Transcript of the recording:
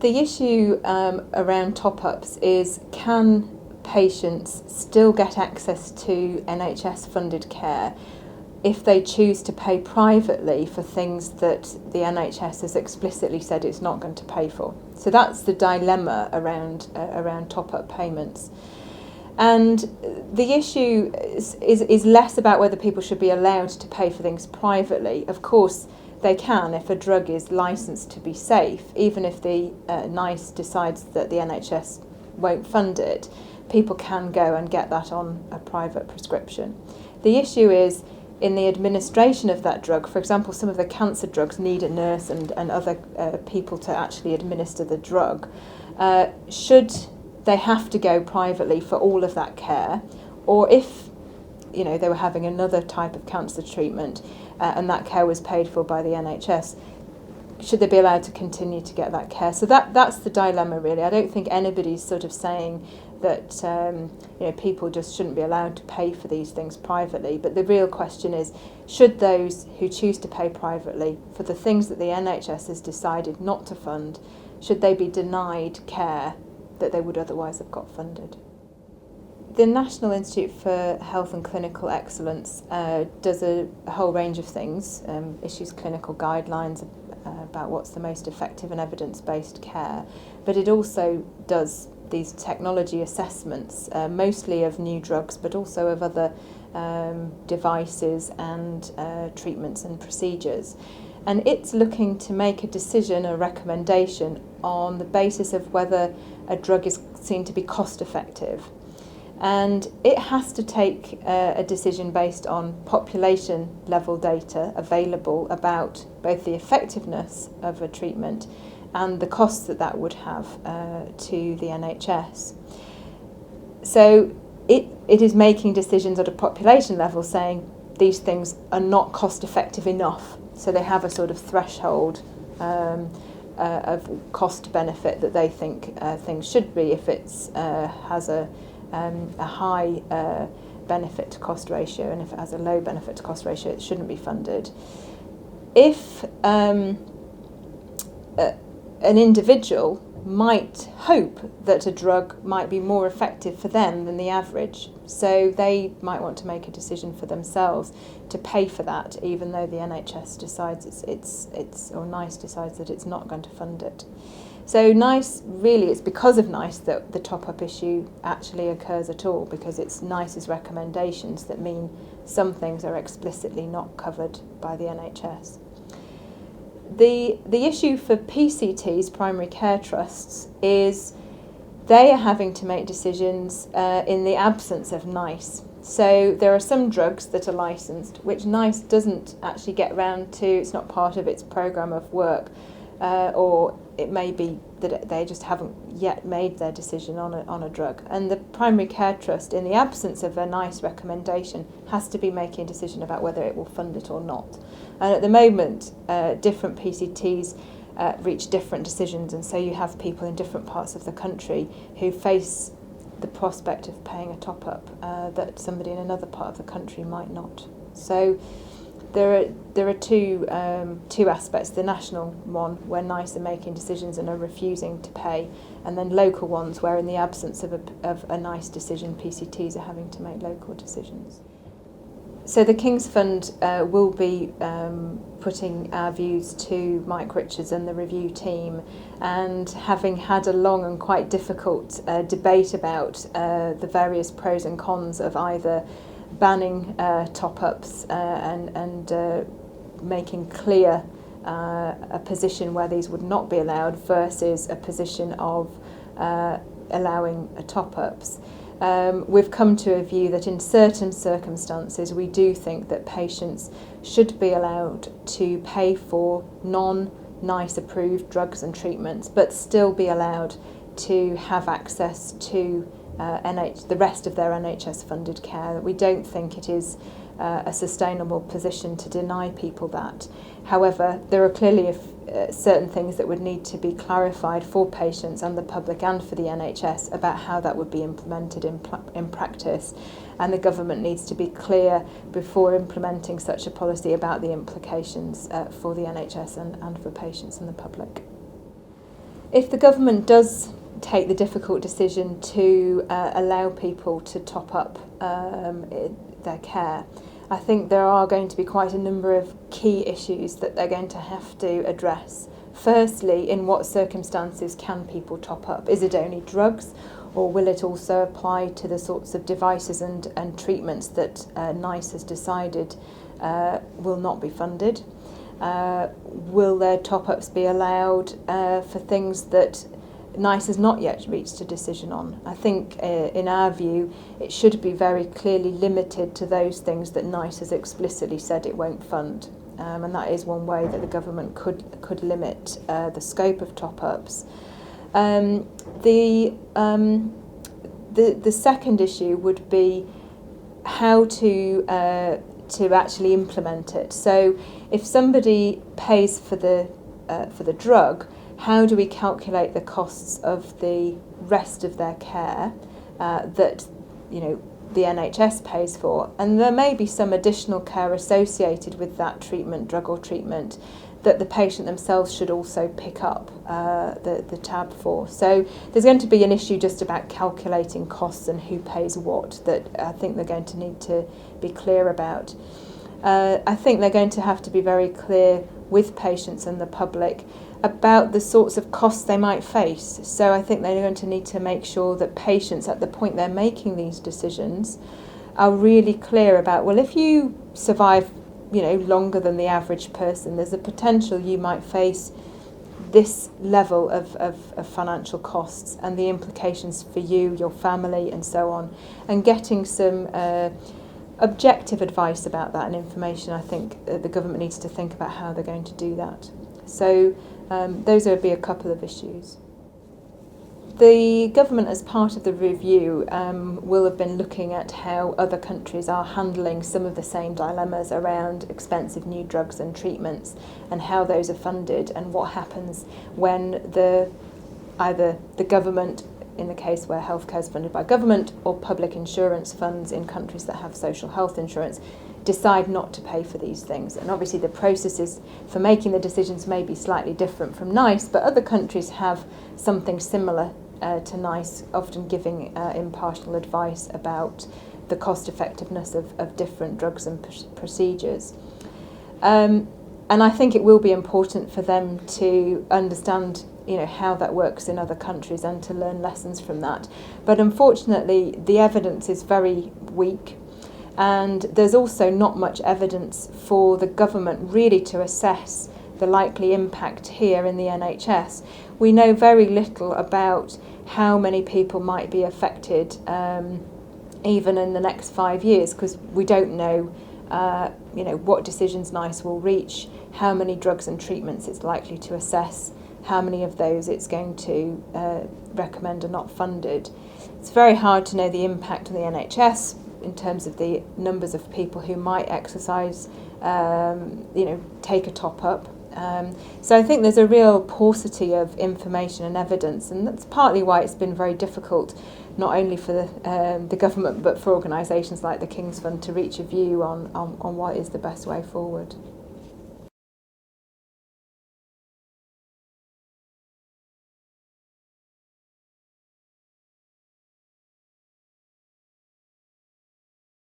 The issue around top-ups is, can patients still get access to NHS-funded care if they choose to pay privately for things that the NHS has explicitly said it's not going to pay for? So that's the dilemma around top-up payments. And the issue is less about whether people should be allowed to pay for things privately. Of course, they can if a drug is licensed to be safe, even if the NICE decides that the NHS won't fund it. People can go and get that on a private prescription. The issue is in the administration of that drug. For example, some of the cancer drugs need a nurse and other people to actually administer the drug. Should they have to go privately for all of that care, or if they were having another type of cancer treatment and that care was paid for by the NHS, should they be allowed to continue to get that care? So that's the dilemma, really. I don't think anybody's sort of saying that people just shouldn't be allowed to pay for these things privately. But the real question is, should those who choose to pay privately for the things that the NHS has decided not to fund, should they be denied care that they would otherwise have got funded? The National Institute for Health and Clinical Excellence does a whole range of things, issues clinical guidelines about what's the most effective and evidence-based care, but it also does these technology assessments, mostly of new drugs, but also of other devices and treatments and procedures. And it's looking to make a decision, a recommendation, on the basis of whether a drug is seen to be cost-effective. And it has to take a decision based on population level data available about both the effectiveness of a treatment and the costs that would have to the NHS. So it is making decisions at a population level saying these things are not cost effective enough. So they have a sort of threshold of cost benefit that they think things should be if it's has a high benefit to cost ratio, and if it has a low benefit to cost ratio, it shouldn't be funded. If an individual might hope that a drug might be more effective for them than the average, so they might want to make a decision for themselves to pay for that, even though the NHS decides or NICE decides that it's not going to fund it. So NICE, really, it's because of NICE that the top-up issue actually occurs at all, because it's NICE's recommendations that mean some things are explicitly not covered by the NHS. The issue for PCTs, primary care trusts, is they are having to make decisions in the absence of NICE. So there are some drugs that are licensed which NICE doesn't actually get round to, it's not part of its programme of work, or it may be that they just haven't yet made their decision on a drug. And the primary care trust, in the absence of a NICE recommendation, has to be making a decision about whether it will fund it or not. And at the moment, different PCTs reach different decisions, and so you have people in different parts of the country who face the prospect of paying a top-up that somebody in another part of the country might not. So there are two aspects: the national one, where NICE are making decisions and are refusing to pay, and then local ones, where in the absence of a NICE decision, PCTs are having to make local decisions. So the King's Fund will be putting our views to Mike Richards and the review team, and having had a long and quite difficult debate about the various pros and cons of either banning top-ups and making clear a position where these would not be allowed versus a position of allowing top-ups. We've come to a view that in certain circumstances we do think that patients should be allowed to pay for non-NICE approved drugs and treatments, but still be allowed to have access to the rest of their NHS funded care. We don't think it is a sustainable position to deny people that. However, there are clearly certain things that would need to be clarified for patients and the public and for the NHS about how that would be implemented in practice, and the government needs to be clear before implementing such a policy about the implications for the NHS and for patients and the public. If the government does take the difficult decision to allow people to top up their care, I think there are going to be quite a number of key issues that they're going to have to address. Firstly, in what circumstances can people top up? Is it only drugs, or will it also apply to the sorts of devices and treatments that NICE has decided will not be funded? Will their top-ups be allowed for things that NICE has not yet reached a decision on? I think, in our view, it should be very clearly limited to those things that NICE has explicitly said it won't fund. And that is one way that the government could limit the scope of top-ups. The second issue would be how to actually implement it. So, if somebody pays for the drug, how do we calculate the costs of the rest of their care that the NHS pays for? And there may be some additional care associated with that drug or treatment, that the patient themselves should also pick up the tab for. So there's going to be an issue just about calculating costs and who pays what that I think they're going to need to be clear about. I think they're going to have to be very clear with patients and the public about the sorts of costs they might face. So I think they're going to need to make sure that patients, at the point they're making these decisions, are really clear about, well, if you survive longer than the average person, there's a potential you might face this level of financial costs and the implications for you, your family, and so on. And getting some objective advice about that and information, I think the government needs to think about how they're going to do that. So those would be a couple of issues. The government, as part of the review, will have been looking at how other countries are handling some of the same dilemmas around expensive new drugs and treatments, and how those are funded, and what happens when either the government, in the case where healthcare is funded by government, or public insurance funds in countries that have social health insurance, decide not to pay for these things. And obviously the processes for making the decisions may be slightly different from NICE, but other countries have something similar to NICE, often giving impartial advice about the cost effectiveness of different drugs and procedures. And I think it will be important for them to understand how that works in other countries and to learn lessons from that. But unfortunately, the evidence is very weak, and there's also not much evidence for the government really to assess the likely impact here in the NHS. We know very little about how many people might be affected even in the next 5 years, because we don't know what decisions NICE will reach, how many drugs and treatments it's likely to assess, how many of those it's going to recommend are not funded. It's very hard to know the impact on the NHS in terms of the numbers of people who might exercise, take a top-up. So I think there's a real paucity of information and evidence, and that's partly why it's been very difficult, not only for the government but for organisations like the King's Fund to reach a view on what is the best way forward.